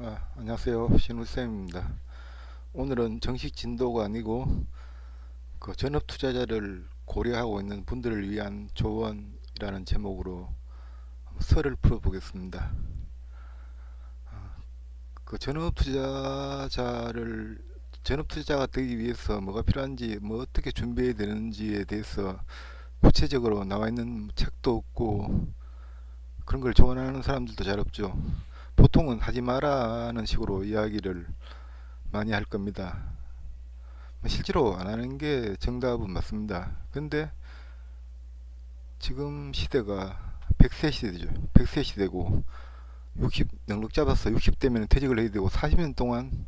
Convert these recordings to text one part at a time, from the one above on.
안녕하세요. 신우쌤입니다. 오늘은 정식 진도가 아니고 그 전업 투자자를 고려하고 있는 분들을 위한 조언이라는 제목으로 설을 풀어보겠습니다. 그 전업 투자자가 되기 위해서 뭐가 필요한지, 뭐 어떻게 준비해야 되는지에 대해서 구체적으로 나와 있는 책도 없고 그런 걸 조언하는 사람들도 잘 없죠. 보통은 하지 마라는 식으로 이야기를 많이 할 겁니다. 실제로 안 하는 게 정답은 맞습니다. 근데 지금 시대가 100세 시대죠. 100세 시대고 60 넉넉 잡아서 60대면 퇴직을 해야 되고 40년 동안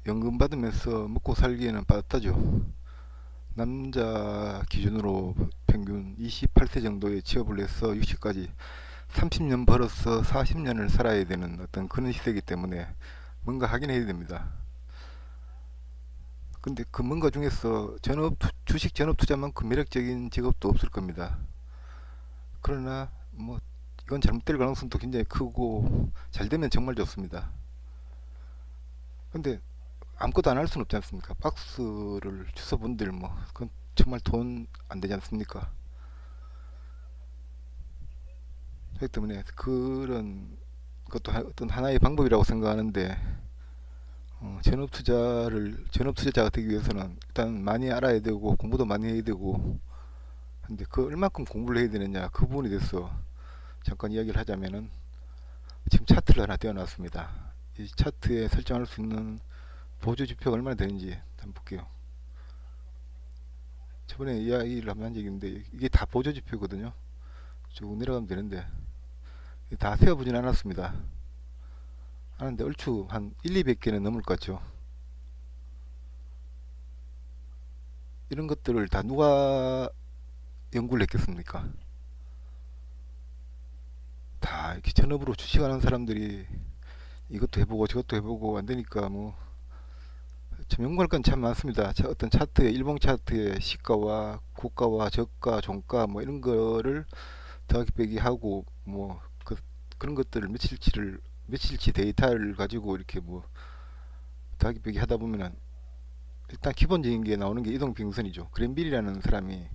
연금 받으면서 먹고 살기에는 빠듯하죠. 남자 기준으로 평균 28세 정도에 취업을 해서 60까지 30년 벌어서 40년을 살아야 되는 어떤 그런 시대이기 때문에 뭔가 하긴 해야 됩니다. 근데 그 뭔가 중에서 주식 전업 투자만큼 매력적인 직업도 없을 겁니다. 그러나 뭐 이건 잘못될 가능성도 굉장히 크고 잘 되면 정말 좋습니다. 근데 아무것도 안 할 수는 없지 않습니까? 박스를 주워본들 뭐 그건 정말 돈 안 되지 않습니까? 그렇기 때문에 그런 것도 어떤 하나의 방법이라고 생각하는데 전업 투자자가 되기 위해서는 일단 많이 알아야 되고 공부도 많이 해야 되고, 근데 그 얼마큼 공부를 해야 되느냐 그 부분에 대해서 잠깐 이야기를 하자면은, 지금 차트를 하나 띄워놨습니다. 이 차트에 설정할 수 있는 보조 지표가 얼마나 되는지 한번 볼게요. 저번에 이야기를 한번 한 적이 있는데 이게 다 보조 지표거든요. 쭉 내려가면 되는데 다 세어보진 않았습니다. 하는데 얼추 한 1, 200개는 넘을 것 같죠. 이런 것들을 다 누가 연구를 했겠습니까? 다 이렇게 전업으로 주식하는 사람들이 이것도 해보고 저것도 해보고 안 되니까 뭐 참 연구할 건 참 많습니다. 어떤 차트에 일봉 차트의 시가와 고가와 저가, 종가 뭐 이런 거를 더하기 빼기 하고 뭐 그런 것들을 며칠치 데이터를 가지고 이렇게 뭐 더하기 빼기 하다 보면은 일단 기본적인 게 나오는 게 이동평선이죠. 그랜빌이라는 사람이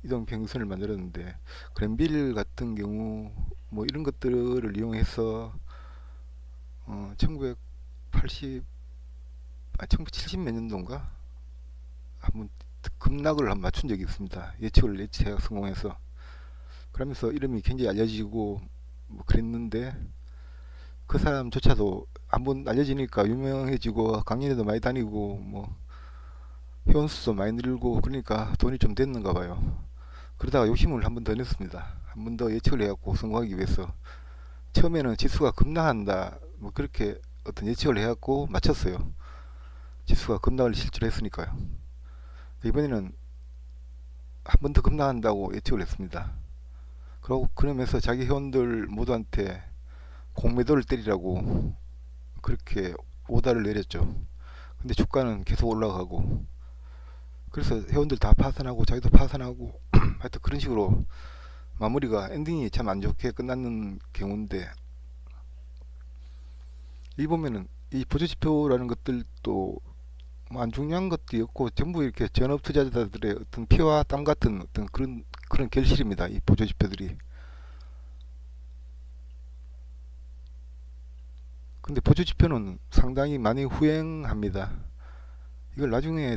이동평선을 만들었는데, 그랜빌 같은 경우 뭐 이런 것들을 이용해서 1980 1970 몇 년도인가 한번 급락을 한번 맞춘 적이 있습니다. 예측 성공해서. 그러면서 이름이 굉장히 알려지고 뭐 그랬는데, 그 사람조차도 한번 알려지니까 유명해지고 강연에도 많이 다니고 뭐 회원수도 많이 늘고 그러니까 돈이 좀 됐는가 봐요. 그러다가 욕심을 한번 더 냈습니다. 한번 더 예측을 해갖고 성공하기 위해서. 처음에는 지수가 급락한다 뭐 그렇게 어떤 예측을 해갖고 맞췄어요. 지수가 급락을 실제로 했으니까요. 이번에는 한 번 더 급락한다고 예측을 했습니다. 그러면서 자기 회원들 모두한테 공매도를 때리라고 그렇게 오다를 내렸죠. 근데 주가는 계속 올라가고, 그래서 회원들 다 파산하고 자기도 파산하고 하여튼 그런 식으로 마무리가 엔딩이 참 안 좋게 끝나는 경우인데, 이 보면은 이 보조지표라는 것들도 뭐안 중요한 것도 없고 전부 이렇게 전업 투자자들의 어떤 피와 땀 같은 어떤 그런 결실입니다. 이 보조지표들이. 근데 보조지표는 상당히 많이 후행합니다. 이걸 나중에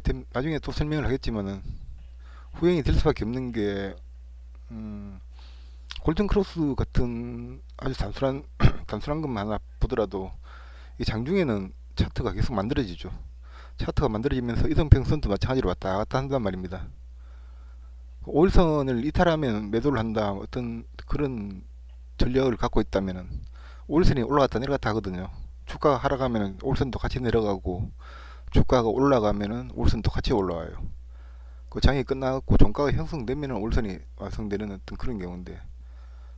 또 설명을 하겠지만은 후행이 될 수밖에 없는 게 음, 골든 크로스 같은 아주 단순한 단순한 것만 하나 보더라도 이 장중에는 차트가 계속 만들어지죠. 차트가 만들어지면서 이동평선도 마찬가지로 왔다 갔다 한단 말입니다. 5일선을 이탈하면 매도를 한다, 어떤 그런 전략을 갖고 있다면은 5일선이 올라갔다 내려갔다 하거든요. 주가가 하락하면 5일선도 같이 내려가고, 주가가 올라가면은 5일선도 같이 올라와요. 그 장이 끝나고 종가가 형성되면은 5일선이 완성되는 어떤 그런 경우인데,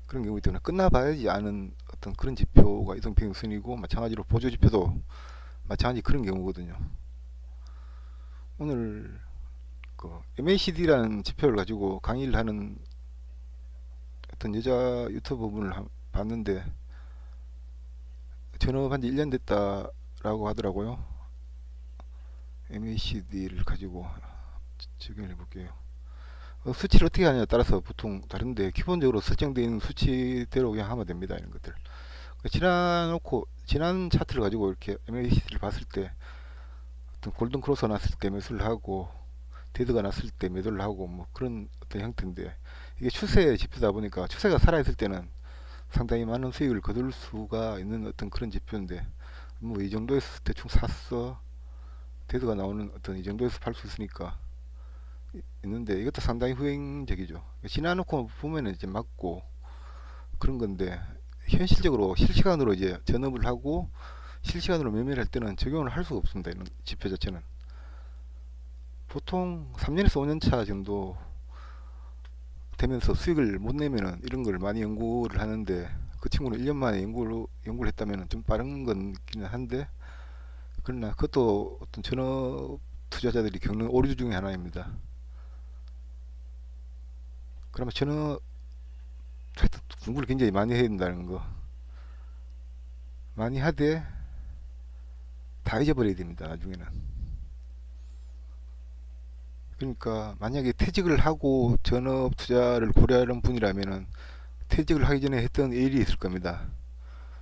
그런 경우이기 때문에 끝나봐야지 아는 어떤 그런 지표가 이동평선이고, 마찬가지로 보조지표도 마찬가지 그런 경우거든요. 오늘 그 MACD라는 지표를 가지고 강의를 하는 어떤 여자 유튜버 분을 봤는데, 전업한 지 1년 됐다라고 하더라고요. MACD를 가지고 적용해 볼게요. 수치를 어떻게 하냐에 따라서 보통 다른데 기본적으로 설정되어 있는 수치대로 그냥 하면 됩니다. 이런 것들. 지난 차트를 가지고 이렇게 MACD를 봤을 때 어떤 골든 크로스가 났을 때 매수를 하고 데드가 났을 때 매도를 하고 뭐 그런 어떤 형태인데, 이게 추세 지표다 보니까 추세가 살아있을 때는 상당히 많은 수익을 거둘 수가 있는 어떤 그런 지표인데, 뭐 이 정도에서 대충 샀어 데드가 나오는 어떤 이 정도에서 팔 수 있으니까 있는데, 이것도 상당히 후행적이죠. 지나놓고 보면은 이제 맞고 그런 건데, 현실적으로 실시간으로 이제 전업을 하고 실시간으로 매매를 할 때는 적용을 할 수가 없습니다. 이런 지표 자체는 보통 3년에서 5년 차 정도 되면서 수익을 못 내면은 이런 걸 많이 연구를 하는데, 그 친구는 1년 만에 연구를 했다면 좀 빠른 건기는 한데, 그러나 그것도 어떤 전업 투자자들이 겪는 오류 중에 하나입니다. 그러면 저는 하여튼 공부를 굉장히 많이 해야 된다는 거, 많이 하되 다 잊어버려야 됩니다. 나중에는. 그러니까 만약에 퇴직을 하고 전업 투자를 고려하는 분이라면은 퇴직을 하기 전에 했던 일이 있을 겁니다.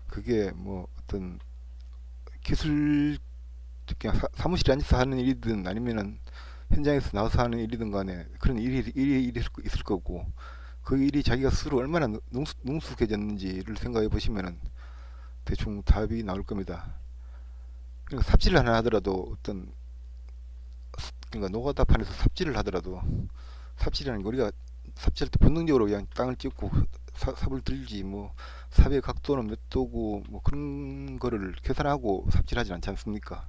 그게 뭐 어떤 기술, 그냥 사무실에 앉아서 하는 일이든 아니면은 현장에서 나와서 하는 일이든 간에 그런 일이 있을 거고, 그 일이 자기가 스스로 얼마나 능숙해졌는지를 생각해 보시면은 대충 답이 나올 겁니다. 그러니까 삽질을 하나 하더라도 어떤, 그러니까 노가다판에서 삽질을 하더라도, 삽질이라는 게 우리가 삽질할 때 본능적으로 그냥 땅을 찍고 삽을 들지, 뭐 삽의 각도는 몇 도고 뭐 그런 거를 계산하고 삽질하지 않지 않습니까?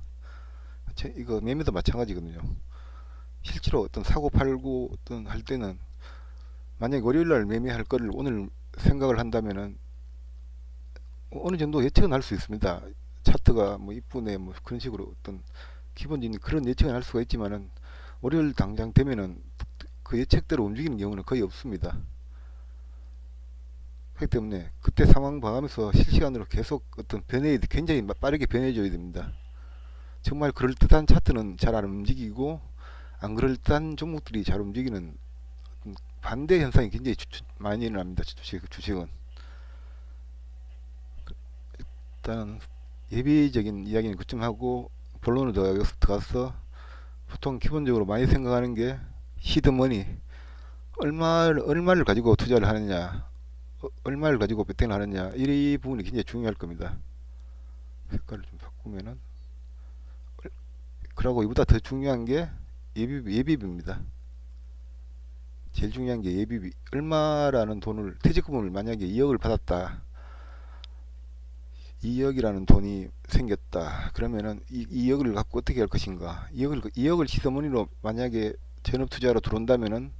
이거 매매도 마찬가지거든요. 실제로 어떤 사고 팔고 어떤 할 때는 만약에 월요일날 매매할 거를 오늘 생각을 한다면은 어느 정도 예측은 할 수 있습니다. 차트가 뭐 이쁘네 뭐 그런 식으로 어떤 기본적인 그런 예측은 할 수가 있지만은 월요일 당장 되면은 그 예측대로 움직이는 경우는 거의 없습니다. 그렇기 때문에 그때 상황 봐가면서 실시간으로 계속 어떤 굉장히 빠르게 변해줘야 됩니다. 정말 그럴듯한 차트는 잘 안 움직이고, 안 그럴듯한 종목들이 잘 움직이는 반대 현상이 굉장히 많이 일어납니다. 주식은. 일단 예비적인 이야기는 그쯤 하고 본론으로 들어가서, 보통 기본적으로 많이 생각하는 게 시드머니, 얼마를 가지고 투자를 하느냐, 얼마를 가지고 베팅을 하느냐, 이 부분이 굉장히 중요할 겁니다. 색깔을 좀 바꾸면은, 그러고 이보다 더 중요한 게 예비비입니다. 제일 중요한 게 예비비. 얼마라는 돈을, 퇴직금을 만약에 2억을 받았다, 2억이라는 돈이 생겼다 그러면은 이 2억을 갖고 어떻게 할 것인가. 2억을 시드머니로 만약에 전업 투자로 들어온다면은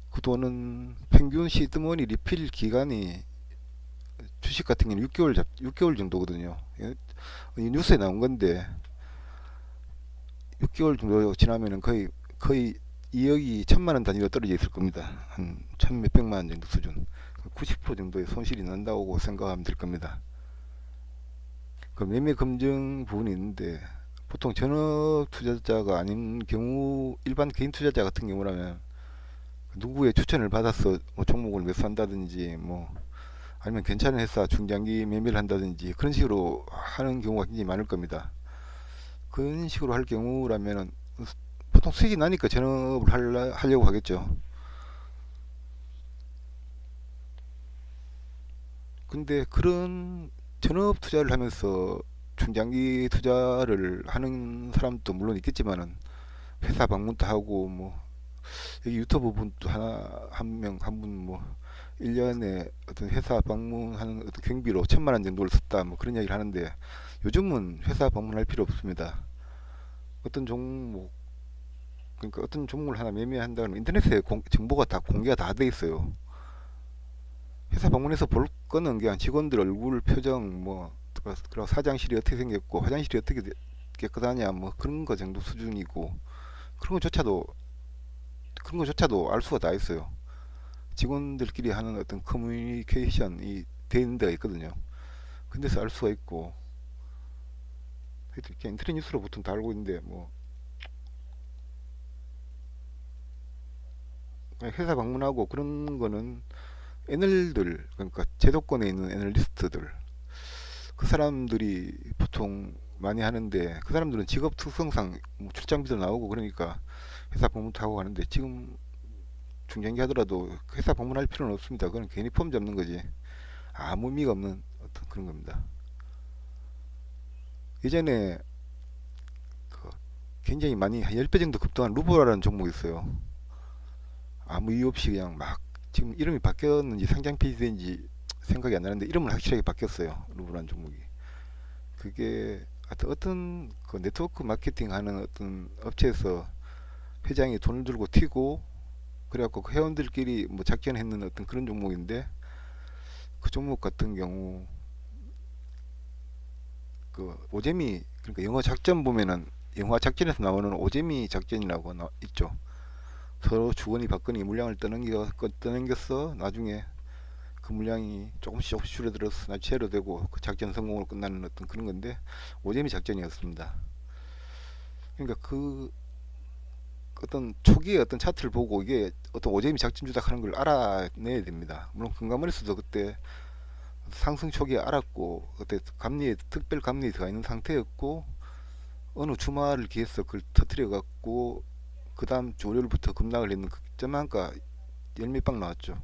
그 돈은 평균 시드머니 리필 기간이 주식 같은 경우는 6개월 정도거든요. 이 뉴스에 나온 건데 6개월 정도 지나면은 거의 2억이 천만 원 단위로 떨어져 있을 겁니다. 한 천 몇백만 원 정도 수준. 90% 정도의 손실이 난다고 생각하면 될 겁니다. 그 매매 검증 부분이 있는데, 보통 전업 투자자가 아닌 경우, 일반 개인 투자자 같은 경우라면 누구의 추천을 받아서 뭐 종목을 매수한다든지, 뭐 아니면 괜찮은 회사 중장기 매매를 한다든지 그런 식으로 하는 경우가 굉장히 많을 겁니다. 그런 식으로 할 경우라면은 보통 수익이 나니까 전업을 하려고 하겠죠. 근데 그런 전업 투자를 하면서 중장기 투자를 하는 사람도 물론 있겠지만은, 회사 방문도 하고 뭐 여기 유튜브 분도 한 분 뭐 1년에 어떤 회사 방문하는 어떤 경비로 천만 원 정도를 썼다 뭐 그런 이야기를 하는데, 요즘은 회사 방문할 필요 없습니다. 어떤 종목, 그러니까 어떤 종목을 하나 매매한다면 인터넷에 정보가 다 공개가 다 돼 있어요. 회사 방문해서 볼 거는 그냥 직원들 얼굴 표정, 뭐 그리고 사장실이 어떻게 생겼고 화장실이 어떻게 깨끗하냐 뭐 그런 거 정도 수준이고, 그런 것조차도 알 수가 다 있어요. 직원들끼리 하는 어떤 커뮤니케이션이 돼 있는 데가 있거든요. 근데서 알 수가 있고, 이렇게 인터넷 뉴스로 보통 다 알고 있는데 뭐 회사 방문하고 그런 거는 애널들, 그러니까 제도권에 있는 애널리스트들, 그 사람들이 보통 많이 하는데, 그 사람들은 직업 특성상 뭐 출장비도 나오고 그러니까 회사 방문도 하고 하는데, 지금 중장기 하더라도 회사 방문할 필요는 없습니다. 그건 괜히 폼 잡는 거지, 아무 의미가 없는 어떤 그런 겁니다. 예전에 그 굉장히 많이 한 10배 정도 급등한 루보라는 종목이 있어요. 아무 이유 없이 그냥 막, 지금 이름이 바뀌었는지 상장 폐지된지 생각이 안 나는데 이름은 확실하게 바뀌었어요. 루보라는 종목이. 그게 하여튼 어떤 그 네트워크 마케팅 하는 어떤 업체에서 회장이 돈을 들고 튀고 그래갖고 그 회원들끼리 뭐 작전했는 어떤 그런 종목인데, 그 종목 같은 경우 그 오재미, 그러니까 영어 작전 보면은 영화 작전에서 나오는 오재미 작전이라고 있죠. 서로 주거니 받거니 물량을 떠넘겼어. 나중에 그 물량이 조금씩 줄어들어서 나중에 제로되고 그 작전 성공으로 끝나는 어떤 그런 건데, 오재미 작전이었습니다. 그러니까 그 어떤 초기의 어떤 차트를 보고 이게 어떤 오재미 작전주다 하는 걸 알아내야 됩니다. 물론 금감원에서도 그때 상승 초기에 알았고, 그때 감리에 특별 감리에 들어가 있는 상태였고, 어느 주말을 기해서 그걸 터트려 갖고 그 다음 주 월요일부터 급락을 했는 그 점한가 열몇방 나왔죠.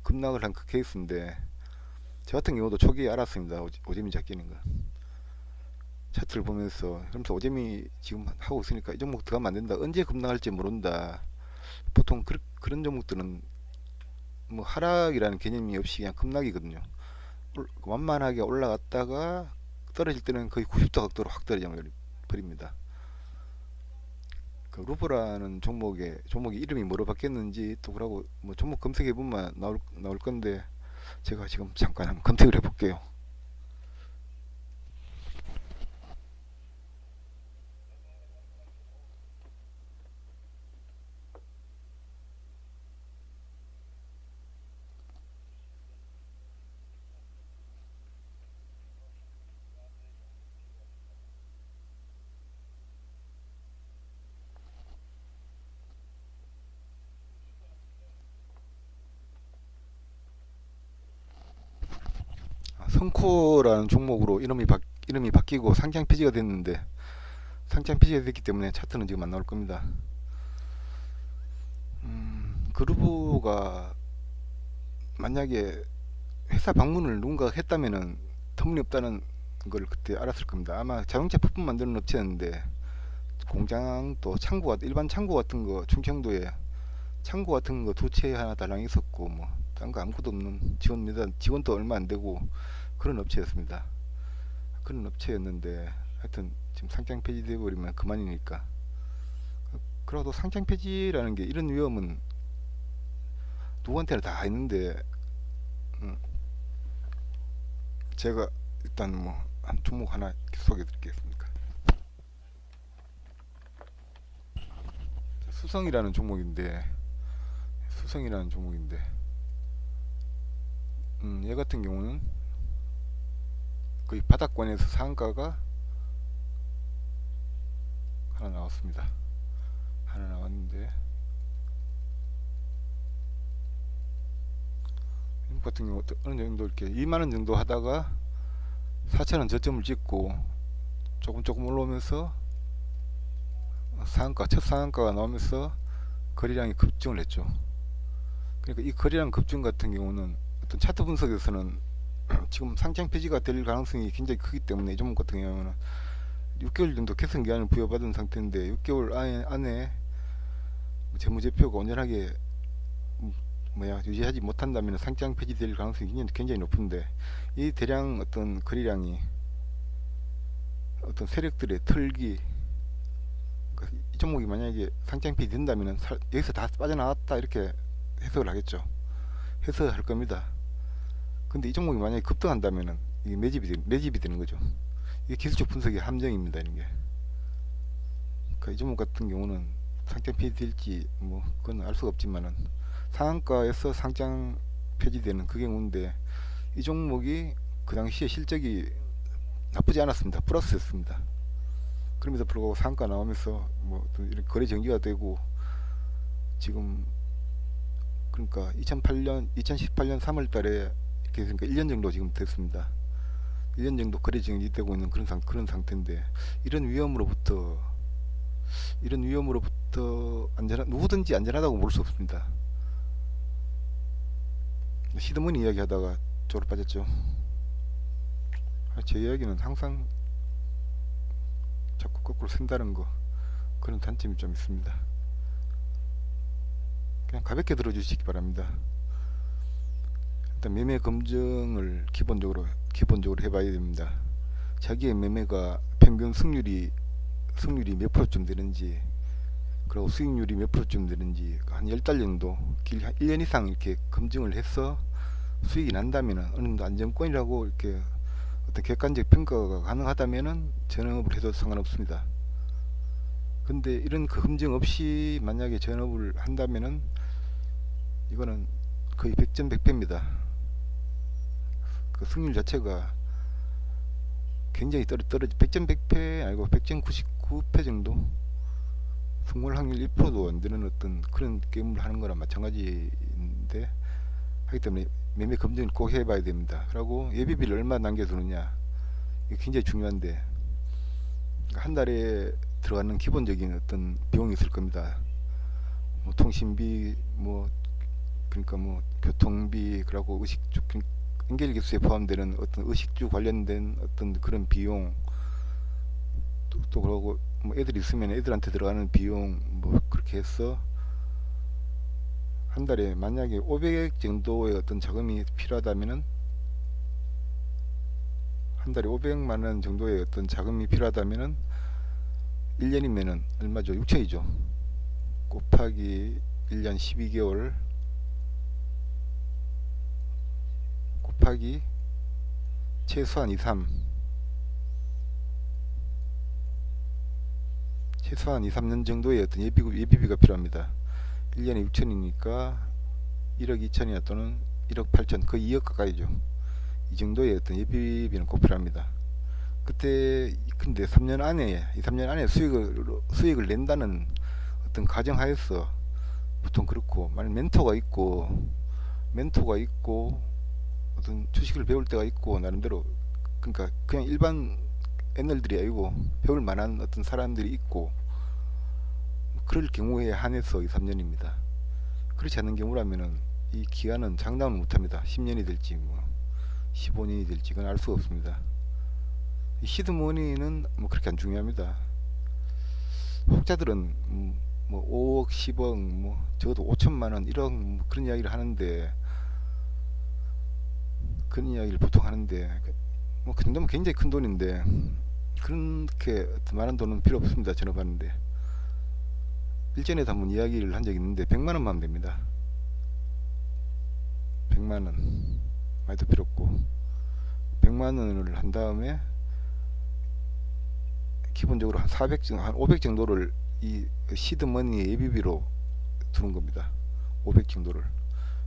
급락을 한 그 케이스인데, 저 같은 경우도 초기에 알았습니다. 오재미 작전인 거. 차트를 보면서, 그러면서 오재미 지금 하고 있으니까 이 종목 들어가면 안 된다. 언제 급락할지 모른다. 보통 그런 종목들은 뭐 하락이라는 개념이 없이 그냥 급락이거든요. 완만하게 올라갔다가 떨어질 때는 거의 90도 각도로 확 떨어져 버립니다. 그 루브라는 종목이 이름이 뭐로 바뀌었는지 또 그러고 뭐 종목 검색해 보면 나올 건데, 제가 지금 잠깐 한번 검색을 해볼게요. 성코라는 종목으로 이름이 바뀌고 상장 폐지가 됐는데, 상장 폐지가 됐기 때문에 차트는 지금 안 나올 겁니다. 그루브가 만약에 회사 방문을 누군가 했다면은 터무니없다는 걸 그때 알았을 겁니다. 아마 자동차 부품 만드는 업체였는데, 공장 또 창고, 일반 창고 같은 거, 충청도에 창고 같은 거 두 채 하나 달랑 있었고, 뭐 딴 거 아무것도 없는, 직원도 얼마 안 되고 그런 업체였습니다. 그런 업체였는데 하여튼 지금 상장 폐지돼 버리면 그만이니까. 그래도 상장 폐지라는 게 이런 위험은 누구한테나 다 있는데, 음, 제가 일단 뭐 한 종목 하나 소개해 드리겠습니다. 수성이라는 종목인데, 수성이라는 종목인데 얘 같은 경우는 거의 바닥권에서 상가가 하나 나왔습니다. 하나 나왔는데, 이것 같은 경우 어느 정도 이렇게 2만원 정도 하다가 4천원 저점을 찍고 조금 올라오면서 첫 상한가가 나오면서 거래량이 급증을 했죠. 그러니까 이 거래량 급증 같은 경우는 어떤 차트 분석에서는 지금 상장 폐지가 될 가능성이 굉장히 크기 때문에, 이 종목 같은 경우는 6개월 정도 개선 기한을 부여받은 상태인데 6개월 안에 재무제표가 온전하게 유지하지 못한다면 상장 폐지될 가능성이 굉장히 높은데, 이 대량 어떤 거래량이 어떤 세력들의 털기, 그러니까 이 종목이 만약에 상장 폐지된다면 여기서 다 빠져나왔다 이렇게 해석을 하겠죠. 해석할 겁니다. 근데 이 종목이 만약에 급등한다면은 이게 매집이 되는 거죠. 이게 기술적 분석의 함정입니다. 이런 게. 그러니까 이 종목 같은 경우는 상장 폐지될지 뭐 그건 알 수가 없지만은, 상한가에서 상장 폐지되는 그 경우인데, 이 종목이 그 당시에 실적이 나쁘지 않았습니다. 플러스였습니다. 그럼에도 불구하고 상가 나오면서 뭐 이런 거래 정지가 되고 지금 그러니까 2018년 3월 달에 이렇게 그러니까 1년 정도 지금 됐습니다. 1년 정도 거래 정지되고 있는 그런 상태인데 이런 위험으로부터 누구든지 안전하다고 볼 수 없습니다. 시드머니 이야기하다가 쪽으로 빠졌죠. 제 이야기는 항상 자꾸 거꾸로 샌다는 거 그런 단점이 좀 있습니다. 그냥 가볍게 들어주시기 바랍니다. 일단 매매 검증을 기본적으로 해봐야 됩니다. 자기의 매매가 평균 승률이 몇 프로쯤 되는지, 그리고 수익률이 몇 프로쯤 되는지 한 10달 정도, 한 1년 이상 이렇게 검증을 해서 수익이 난다면 어느 정도 안정권이라고 이렇게 어떤 객관적 평가가 가능하다면은 전업을 해도 상관없습니다. 근데 이런 그 검증 없이 만약에 전업을 한다면은 이거는 거의 100점 100패입니다. 그 승률 자체가 굉장히 떨어지 100점 100패 아니고 100점 99패 정도, 성공 확률 1%도 안 되는 어떤 그런 게임을 하는 거랑 마찬가지인데, 하기 때문에 매매 검증을 꼭 해봐야 됩니다. 그리고 예비비를 얼마 남겨두느냐, 이게 굉장히 중요한데, 한 달에 들어가는 기본적인 어떤 비용이 있을 겁니다. 뭐 통신비, 그러니까 교통비, 그리고 의식주, 연결기수에 포함되는 어떤 의식주 관련된 어떤 그런 비용, 또 그러고 뭐 애들 있으면 애들한테 들어가는 비용, 그렇게 해서 한 달에 만약에 500억 정도의 어떤 자금이 필요하다면은, 한 달에 500만 원 정도의 어떤 자금이 필요하다면은 1년이면은 얼마죠? 6천이죠. 곱하기 1년 12개월 곱하기 최소한 2, 3 최소한 2, 3년 정도의 어떤 예비비가 필요합니다. 1년에 6천이니까 1억 2천이나 또는 1억 8천, 거의 2억 가까이죠. 이 정도의 어떤 예비비는 꼭 필요합니다. 그때 근데 3년 안에 2, 3년 안에 수익을 낸다는 어떤 가정하에서 보통 그렇고, 만약 멘토가 있고 어떤 주식을 배울 때가 있고, 나름대로 그러니까 그냥 일반 애널들이 아니고 배울 만한 어떤 사람들이 있고, 그럴 경우에 한해서 2, 3년입니다. 그렇지 않는 경우라면은 이 기간은 장담을 못합니다. 10년이 될지 15년이 될지 그건 알 수가 없습니다. 이 시드머니는 그렇게 안 중요합니다. 혹자들은 5억 10억 적어도 5천만원 1억 그런 이야기를 하는데, 그런 이야기를 보통 하는데 그 정도면 굉장히 큰 돈인데, 그렇게 많은 돈은 필요 없습니다. 전업하는데. 일전에도 한번 이야기를 한 적이 있는데 100만원만 하면 됩니다. 100만원 많이 더 필요 없고, 100만원을 한 다음에 기본적으로 한 500 정도를 이 시드머니 예비비로 두는 겁니다. 500 정도를.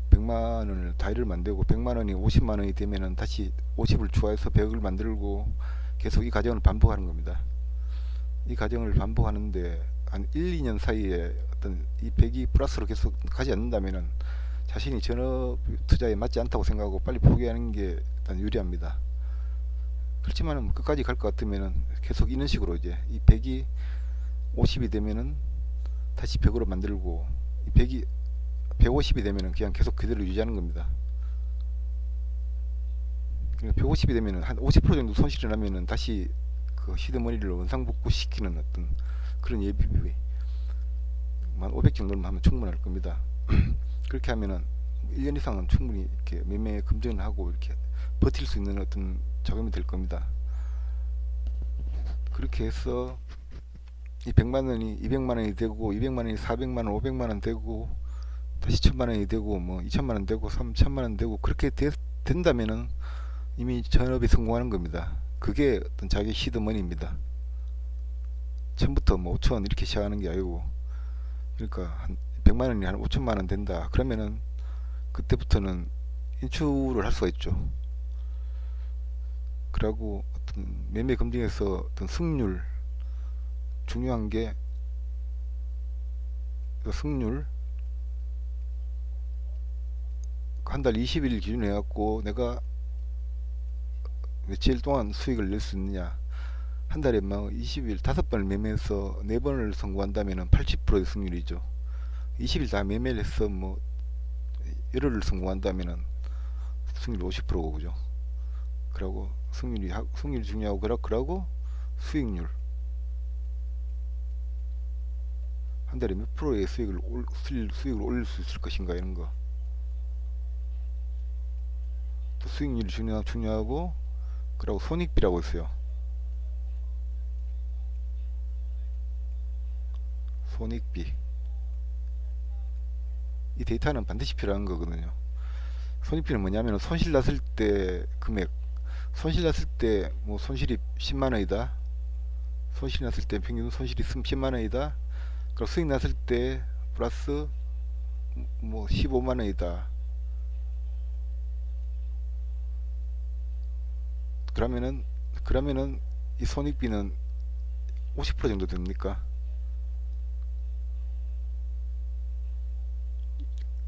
100만원을 다이를 만들고 100만원이 50만원이 되면은 다시 50을 추가해서 100을 만들고 계속 이 과정을 반복하는 겁니다. 이 과정을 반복하는데 한 1, 2년 사이에 어떤 이 100이 플러스로 계속 가지 않는다면은 자신이 전업 투자에 맞지 않다고 생각하고 빨리 포기하는 게 일단 유리합니다. 그렇지만 끝까지 갈 것 같으면은 계속 이런 식으로 이제 이 100이 50이 되면은 다시 100으로 만들고, 이 100이 150이 되면은 그냥 계속 그대로 유지하는 겁니다. 그러니까 150이 되면은 한 50% 정도 손실이 나면은 다시 그 시드머니를 원상복구 시키는 어떤 그런 예비비 한 500 정도는 하면 충분할 겁니다. 그렇게 하면은 1년 이상은 충분히 이렇게 매매 검증을 하고 이렇게 버틸 수 있는 어떤 자금이 될 겁니다. 그렇게 해서 이 100만원이 200만원이 되고, 200만원이 400만원 500만원 되고, 다시 1000만원이 되고, 2000만원 되고, 3000만원 되고, 그렇게 된다면은 이미 전업이 성공하는 겁니다. 그게 어떤 자기 시드머니입니다. 처음부터 5천 이렇게 시작하는 게 아니고, 그러니까 한 100만원이 한 5천만원 된다 그러면은 그때부터는 인출을 할 수가 있죠. 그리고 어떤 매매 검증에서 어떤 승률, 중요한 게 승률 한 달 20일 기준 해갖고 내가 며칠 동안 수익을 낼 수 있느냐. 한 달에 막 20일 5번을 매매해서 4번을 성공한다면 80%의 승률이죠. 20일 다 매매를 해서 뭐 열흘을 성공한다면 승률 50%고 그죠. 그러고 승률이 중요하고 그러고 수익률 한 달에 몇 프로의 수익을 올릴 수 있을 것인가 이런 거. 또 수익률이 중요하고 그리고 손익비라고 있어요. 손익비. 이 데이터는 반드시 필요한 거거든요. 손익비는 뭐냐면 손실 났을 때 금액, 손실 났을 때 뭐 손실이 10만 원이다. 손실 났을 때 평균 손실이 10만 원이다. 그리고 수익 났을 때 플러스 뭐 15만 원이다. 그러면은 이 손익비는 50% 정도 됩니까?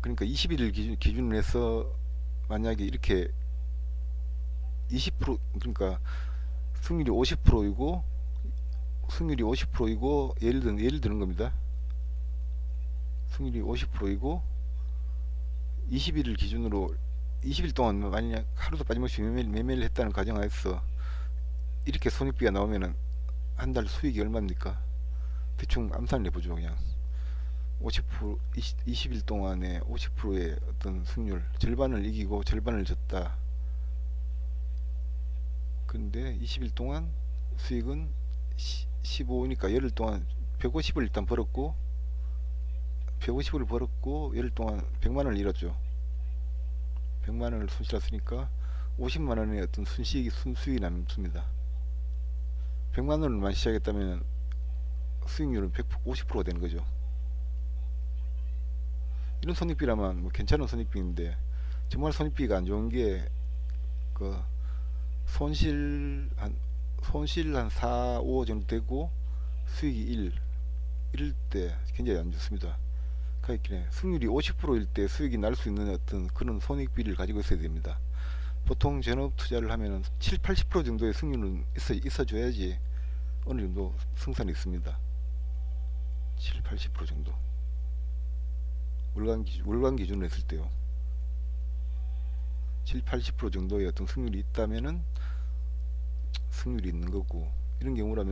그러니까 21일 기준으로 해서 만약에 이렇게 20% 그러니까 승률이 50%이고 예를 드는 겁니다. 승률이 50%이고 21일 기준으로 20일 동안 만약 하루도 빠짐없이 매매를 했다는 가정하에서 이렇게 손익비가 나오면은 한 달 수익이 얼마입니까? 대충 암산을 해보죠. 그냥 50% 20일 동안에 50%의 어떤 승률 절반을 이기고 절반을 졌다. 근데 20일 동안 수익은 15니까 열흘 동안 150을 일단 벌었고 150을 벌었고 열흘 동안 100만원을 잃었죠. 100만원을 손실했으니까 50만원의 어떤 순수익이 남습니다. 100만원을만 시작했다면 수익률은 50%가 되는 거죠. 이런 손익비라면 뭐 괜찮은 손익비인데 정말 손익비가 안 좋은 게 그 손실 한 4, 5 정도 되고 수익이 1 이럴 때 굉장히 안 좋습니다. 그러니까 승률이 50%일 때 수익이 날 수 있는 어떤 그런 손익비를 가지고 있어야 됩니다. 보통 전업 투자를 하면은 7, 80% 정도의 승률은 있어줘야지 어느 정도 승산이 있습니다. 7, 80% 정도. 월간 기준으로 했을 때요. 7, 80% 정도의 어떤 승률이 있다면은 승률이 있는 거고, 이런 경우로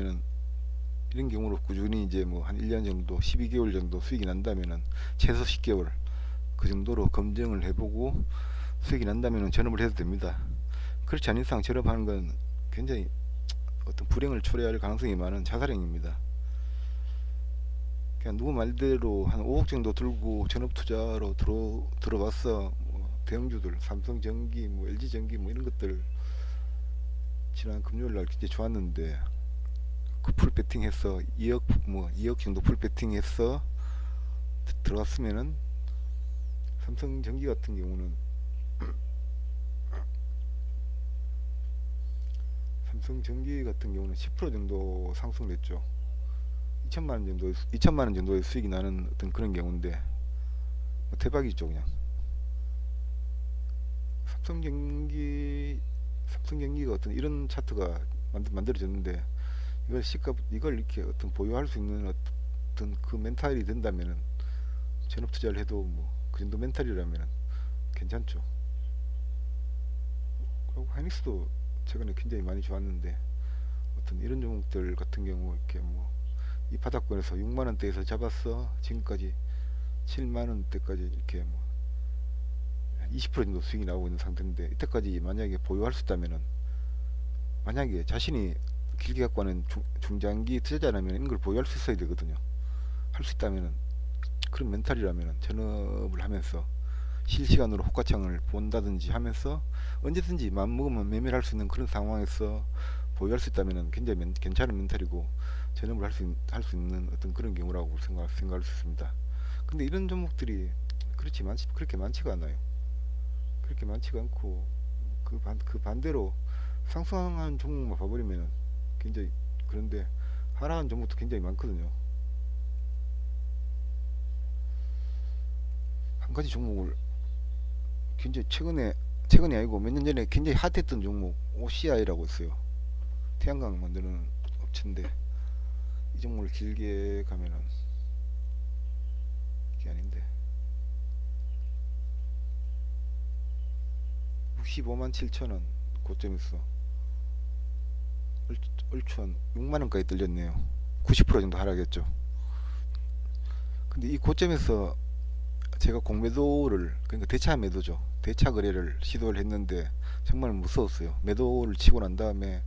꾸준히 이제 뭐 한 1년 정도, 12개월 정도 수익이 난다면은 최소 10개월 그 정도로 검증을 해보고 수익이 난다면은 전업을 해도 됩니다. 그렇지 않은 이상 전업하는 건 굉장히 어떤 불행을 초래할 가능성이 많은 자살행위입니다. 그냥 누구 말대로 한 5억 정도 들고 전업 투자로 들어왔어. 뭐 대형주들 삼성전기, 뭐 LG전기 뭐 이런 것들 지난 금요일날 굉장히 좋았는데 그 풀 배팅해서 2억 정도 풀 배팅해서 들어왔으면은 삼성전기 같은 경우는 10% 정도 상승됐죠. 2천만 원 정도의 수익이 나는 어떤 그런 경우인데 뭐 대박이죠. 그냥 삼성전기가 어떤 이런 차트가 만들어졌는데 이걸 이렇게 어떤 보유할 수 있는 어떤 그 멘탈이 된다면은 전업 투자를 해도 뭐 그 정도 멘탈이라면은 괜찮죠. 그리고 하이닉스도 최근에 굉장히 많이 좋았는데 어떤 이런 종목들 같은 경우 이렇게 뭐 이 바닥권에서 6만 원대에서 잡았어 지금까지 7만 원대까지 이렇게 뭐 20% 정도 수익이 나오고 있는 상태인데, 이때까지 만약에 보유할 수 있다면은, 만약에 자신이 길게 갖고 하는 중장기 투자자라면 이런 걸 보유할 수 있어야 되거든요. 할 수 있다면은, 그런 멘탈이라면은 전업을 하면서 실시간으로 호가창을 본다든지 하면서 언제든지 마음먹으면 매매를 할 수 있는 그런 상황에서 보유할 수 있다면은 굉장히 괜찮은 멘탈이고 전업을 할 수 있는 어떤 그런 경우라고 생각할 수 있습니다. 근데 이런 종목들이 그렇게 많지가 않아요. 그렇게 많지가 않고 그 반대로 상승한 종목만 봐버리면 굉장히, 그런데 하락한 종목도 굉장히 많거든요. 한 가지 종목을 굉장히 최근이 아니고 몇 년 전에 굉장히 핫했던 종목 OCI라고 있어요. 태양광 만드는 업체인데 이 종목을 길게 가면은 이게 아닌데 65만 7천원 고점에서 얼추 한 6만원까지 떨렸네요. 90% 정도 하락했죠. 근데 이 고점에서 제가 공매도를, 그러니까 대차 매도죠, 대차 거래를 시도를 했는데 정말 무서웠어요. 매도를 치고 난 다음에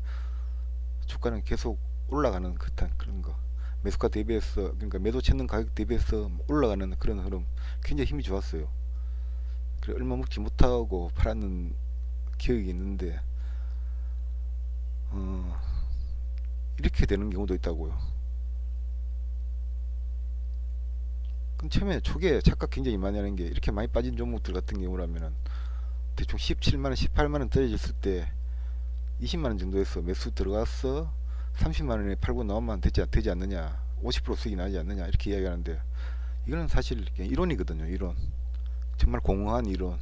주가는 계속 올라가는 듯한 그런 거, 매수가 대비해서, 그러니까 매도 찾는 가격 대비해서 올라가는 그런 흐름, 굉장히 힘이 좋았어요. 그래 얼마 먹지 못하고 팔았는 기억이 있는데 어, 이렇게 되는 경우도 있다고요. 그럼 처음에 초기에 착각 굉장히 많이 하는 게, 이렇게 많이 빠진 종목들 같은 경우라면은 대충 17만원 18만원 떨어졌을 때 20만원 정도에서 매수 들어가서 30만원에 팔고 나오면 되지 않느냐, 50% 수익이 나지 않느냐, 이렇게 이야기하는데 이거는 사실 그냥 이론이거든요. 이론, 정말 공허한 이론.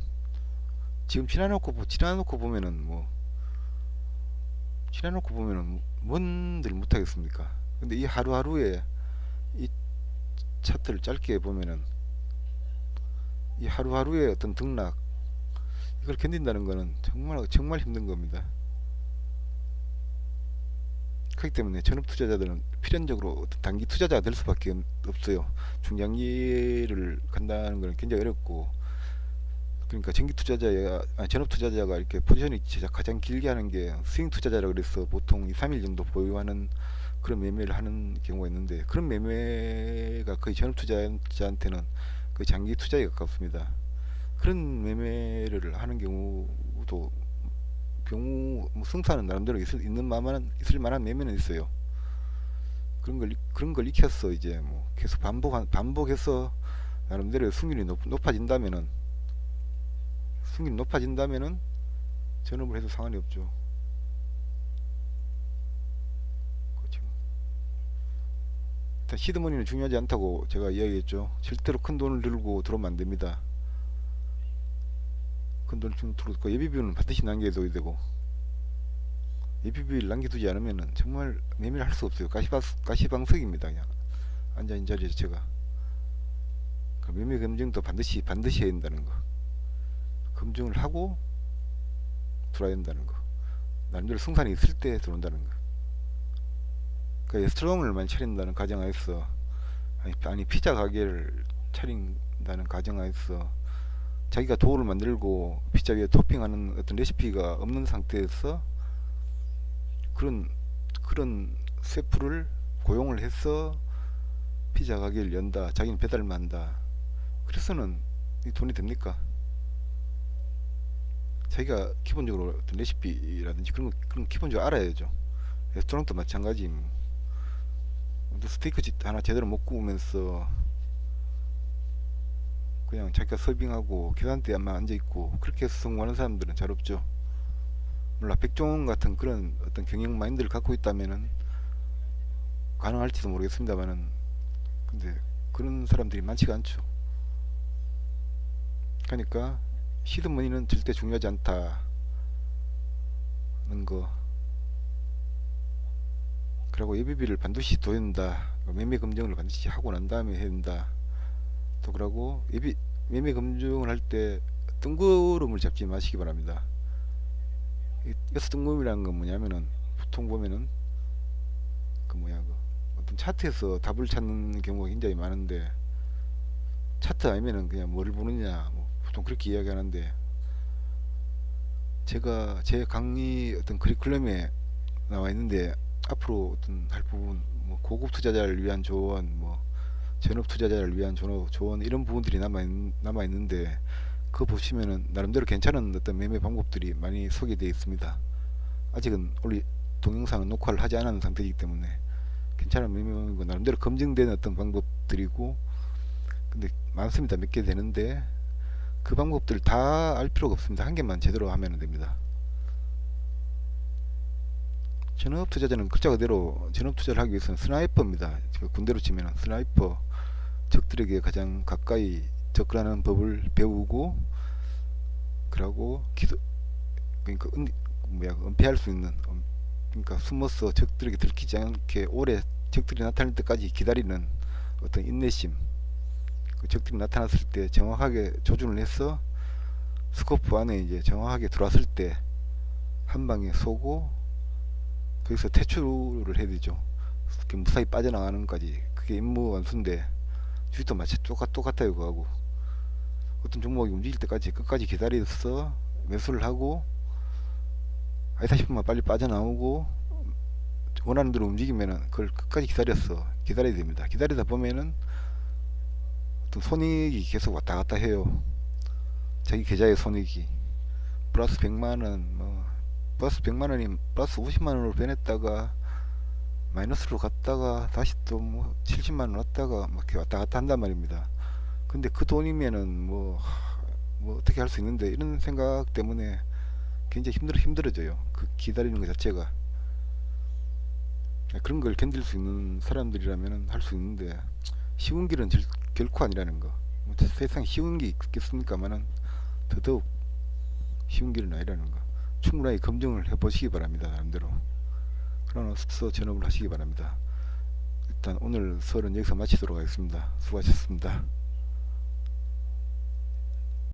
지금 지나놓고 보면은 뭔들 못하겠습니까? 근데 이 하루하루에 이 차트를 짧게 보면은 이 하루하루의 어떤 등락, 이걸 견딘다는 거는 정말 정말 힘든 겁니다. 그렇기 때문에 전업 투자자들은 필연적으로 어떤 단기 투자자가 될 수밖에 없어요. 중장기를 간다는 건 굉장히 어렵고, 그러니까 전업 투자자가 이렇게 포지션이 가장 길게 하는 게 스윙 투자자라 그래서 보통 2, 3일 정도 보유하는 그런 매매를 하는 경우가 있는데, 그런 매매가 거의 전업 투자자한테는 거의 장기 투자에 가깝습니다. 그런 매매를 하는 뭐 승산은 나름대로 있을 만한 매매는 있어요. 그런 걸 익혀서 이제 뭐 계속 반복해서 나름대로 승률이 높아진다면은 전업을 해도 상관이 없죠. 그렇죠. 일단 시드머니는 중요하지 않다고 제가 이야기했죠. 절대로 큰 돈을 들고 들어오면 안 됩니다. 큰 돈을 들고 예비비는 반드시 남겨둬야 되고, 예비비를 남겨두지 않으면은 정말 매매를 할 수 없어요. 가시방석입니다. 그냥 앉아있는 자리 자체가. 그 매매 검증도 반드시 해야 된다는 거. 검증을 하고 들어야 된다는 거. 나름대로 승산이 있을 때 들어온다는 거. 그러니까 스트롱을 많이 차린다는 가정하에서, 아니 피자 가게를 차린다는 가정하에서 자기가 도우를 만들고 피자 위에 토핑하는 어떤 레시피가 없는 상태에서 그런 셰프를 고용을 해서 피자 가게를 연다, 자기는 배달만 한다, 그래서는 이 돈이 됩니까? 자기가 기본적으로 어떤 레시피라든지 그런 기본적으로 알아야죠. 레스토랑도 마찬가지. 스테이크 하나 제대로 못 구우면서 그냥 자기가 서빙하고 계산대에만 앉아있고 그렇게 해서 성공하는 사람들은 잘 없죠. 물론 백종원 같은 그런 어떤 경영 마인드를 갖고 있다면은 가능할지도 모르겠습니다만은, 근데 그런 사람들이 많지가 않죠. 그러니까 시드머니는 절대 중요하지 않다는 거. 그리고 예비비를 반드시 둬야 된다. 매매 검증을 반드시 하고 난 다음에 해야 된다. 또 그러고 매매 검증을 할 때 뜬구름을 잡지 마시기 바랍니다. 여섯 뜬구름이라는 건 뭐냐면은, 보통 보면은 어떤 차트에서 답을 찾는 경우가 굉장히 많은데, 차트 아니면은 그냥 뭐를 보느냐, 뭐 보통 그렇게 이야기하는데, 제가 제 강의 어떤 커리큘럼에 나와 있는데, 앞으로 어떤 할 부분, 뭐 고급 투자자를 위한 조언, 뭐 전업 투자자를 위한 조언, 이런 부분들이 남아 있는데, 그거 보시면은 나름대로 괜찮은 어떤 매매 방법들이 많이 소개되어 있습니다. 아직은 동영상은 녹화를 하지 않은 상태이기 때문에 괜찮은 매매 방법이고 나름대로 검증된 어떤 방법들이고, 근데 많습니다. 몇 개 되는데 그 방법들 다 알 필요가 없습니다. 한 개만 제대로 하면 됩니다. 전업 투자자는 글자 그대로 전업 투자를 하기 위해서는 스나이퍼입니다. 군대로 치면 스나이퍼, 적들에게 가장 가까이 접근하는 법을 배우고, 그러고 그러니까 은폐할 수 있는, 그러니까 숨어서 적들에게 들키지 않게 오래 적들이 나타날 때까지 기다리는 어떤 인내심, 그 적들이 나타났을 때 정확하게 조준을 해서 스코프 안에 이제 정확하게 들어왔을 때 한 방에 쏘고, 거기서 퇴출을 해야 되죠. 무사히 빠져나가는 것까지. 그게 임무 완수인데 주식도 마치 똑같아요. 그거하고 어떤 종목이 움직일 때까지 끝까지 기다려서 매수를 하고, 아니다 싶으면 빨리 빠져나오고, 원하는 대로 움직이면은 그걸 끝까지 기다려야 됩니다. 기다리다 보면은 어떤 손익이 계속 왔다 갔다 해요. 자기 계좌의 손익이 플러스 100만원, 플러스 100만원이 플러스 50만원으로 변했다가 마이너스로 갔다가 다시 또 70만원 왔다가 막 이렇게 왔다 갔다 한단 말입니다. 근데 그 돈이면은 어떻게 할 수 있는데, 이런 생각 때문에 굉장히 힘들어져요. 그 기다리는 것 자체가. 그런 걸 견딜 수 있는 사람들이라면 할 수 있는데, 쉬운 길은 결코 아니라는 거. 세상 쉬운 게 있겠습니까만은 더더욱 쉬운 길은 아니라는 거. 충분하게 검증을 해보시기 바랍니다. 나름대로. 그러나서 전업을 하시기 바랍니다. 일단 오늘 수업은 여기서 마치도록 하겠습니다. 수고하셨습니다.